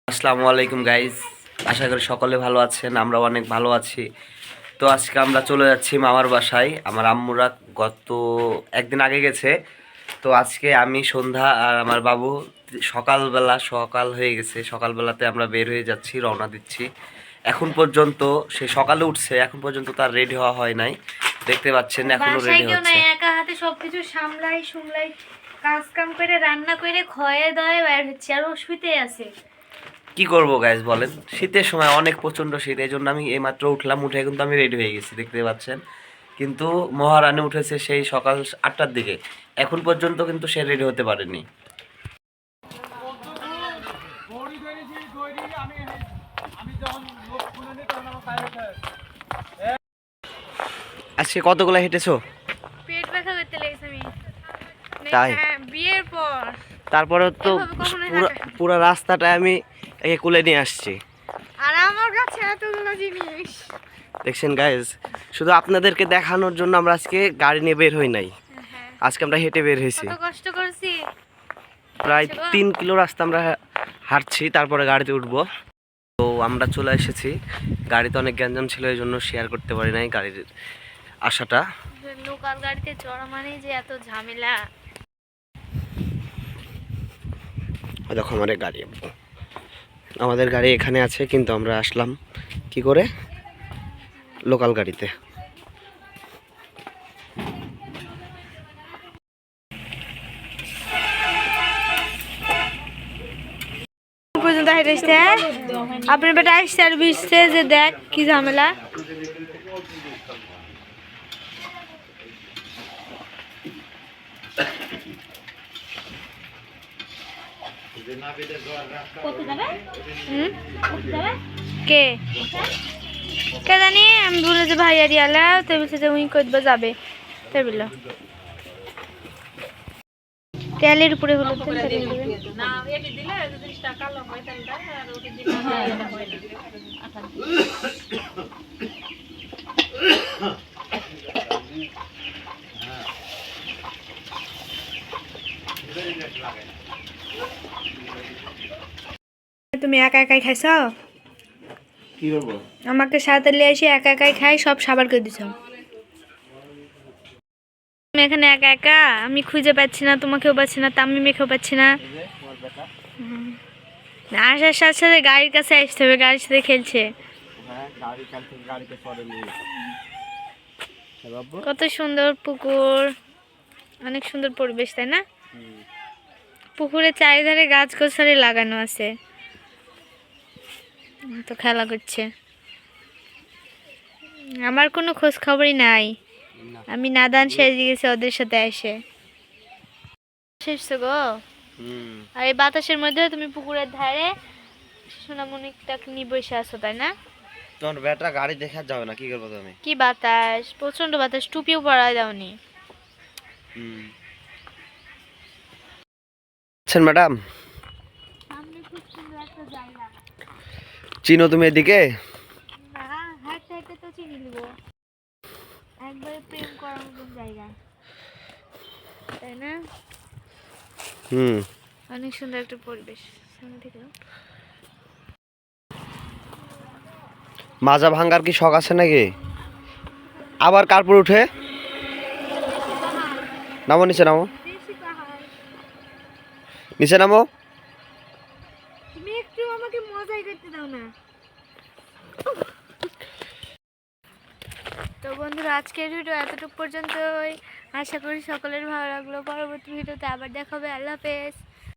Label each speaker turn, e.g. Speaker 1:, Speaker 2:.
Speaker 1: আসসালামু আলাইকুম গাইজ, আশা করি সকলে ভালো আছেন। আমরা অনেক ভালো আছি। তো আজকে আমরা চলে যাচ্ছি মামার বাসায়। আমার আম্মুরা গত একদিন আগে গেছে। তো আজকে আমি সন্ধ্যা আর আমার বাবু সকাল হয়ে গেছে, সকালবেলাতে আমরা বের হয়ে যাচ্ছি, রওনা দিচ্ছি। এখন পর্যন্ত সে সকালে উঠছে, এখন পর্যন্ত তার রেডি হওয়া হয় নাই। দেখতে পাচ্ছেন এখনো রেডি হচ্ছে।
Speaker 2: একা হাতে সবকিছু সামলাই কাজ কাম করে রান্না করে খয়ে দয়ে বের হচ্ছে, আর ও শুইতে আছে।
Speaker 1: কি করব গাইজ বলেন, শীতের সময় অনেক প্রচণ্ড শীত, এই জন্য আমি এইমাত্র উঠলাম, উঠে কিন্তু আমি রেডি হয়ে গেছি, দেখতে পাচ্ছেন। কিন্তু মহারানী উঠেছে সেই সকাল 8টার দিকে, এখন পর্যন্ত কিন্তু সে রেডি হতে পারেনি। আজকে কতগুলো হেঁটেছো?
Speaker 2: পেট ব্যথা করতে লেগেছে আমি।
Speaker 1: তাই?
Speaker 2: বিয়ের পর
Speaker 1: তারপরে তো পুরো রাস্তাটা আমি একে কুলে নিয়ে আসছি।
Speaker 2: আর আমার কাছে এতগুলো জিনিস
Speaker 1: দেখছেন গাইজ, শুধু আপনাদেরকে দেখানোর জন্য আমরা আজকে গাড়ি নিয়ে বের হই নাই, আজকে আমরা হেঁটে বের হয়েছি।
Speaker 2: কত কষ্ট করছি,
Speaker 1: প্রায় 3 কিলো রাস্তা আমরা হাঁটছি, তারপরে গাড়িতে উঠবো। তো আমরা চলে এসেছি। গাড়িতে অনেক গ্যাঞ্জাম ছিল, এই জন্য শেয়ার করতে পারি নাই গাড়ির আশাটা।
Speaker 2: লোকাল গাড়িতে চড়া মানে যে এত ঝামেলা।
Speaker 1: দেখো আমাদের গাড়ি এখানে আছে, কিন্তু আমরা আসলাম কি করে লোকাল গাড়িতে।
Speaker 2: পর্যন্ত হেঁটেছে আপনার বেটা আসছে আর বিশছে যে দেখ কি ঝামেলা। কে কে জানি, আমি বলে যে ভাইয়া দিয়ালা তো বলছে যে উই করবে যাবে, তাই বলল তেলের উপরে হলো তুমি একা একাই খাইছ?
Speaker 1: কি করবো,
Speaker 2: আমাকে সাথে নিয়ে এসে একা একাই খাই, সব সাবার করে দিছ। তুমি এখানে একা একা, আমি খুঁজে পাচ্ছি না, তোমাকেও পাচ্ছি না, তাম্মি মেখেও পাচ্ছি না। আসার সাথে সাথে গাড়ির কাছে আসতে হবে, গাড়ির সাথে খেলছে। কত সুন্দর পুকুর, অনেক সুন্দর পরিবেশ, তাই না? পুকুরের চারিধারে গাছ গোছালি লাগানো আছে, তো খেলা করছে। আমার কোনো খোঁজ খবরই নাই, আমি নাদান সেজে গেছি ওদের সাথে এসে। শেষ গো। আর এই বাতাসের মধ্যে তুমি পুকুরের ধারে সোনামণিটাকে নিয়ে বসে আছো, তাই না?
Speaker 1: তোমার বেটা গাড়ি দেখা যাবে না, কি করবো তুমি?
Speaker 2: কি বাতাস, প্রচন্ড বাতাস, টুপিও পরা যাওনি।
Speaker 1: ম্যাডাম,
Speaker 2: সামনে খুব সুন্দর একটা জায়গা।
Speaker 1: চিনো তুমি এদিকে?
Speaker 2: না, হাঁটতে হাঁটতে তো চিনি নিব, একবারে প্রেম করার মতন জায়গা, তাই না? অনেক সুন্দর একটা পরিবেশ। সামনে থেকে
Speaker 1: মাজা ভাঙ্গার কি শখ আছে নাকি? আবার কারপুর উঠে নামো, নিচে নামো, নিচে নামো।
Speaker 2: তুমি একটু আমাকে মজাই করতে দাও না। তো বন্ধুরা, আজকের ভিডিও এতটুকু পর্যন্তই। আশা করি সকলের ভালো লাগলো। পরবর্তী ভিডিওতে আবার দেখা হবে। আল্লাহ হাফেজ।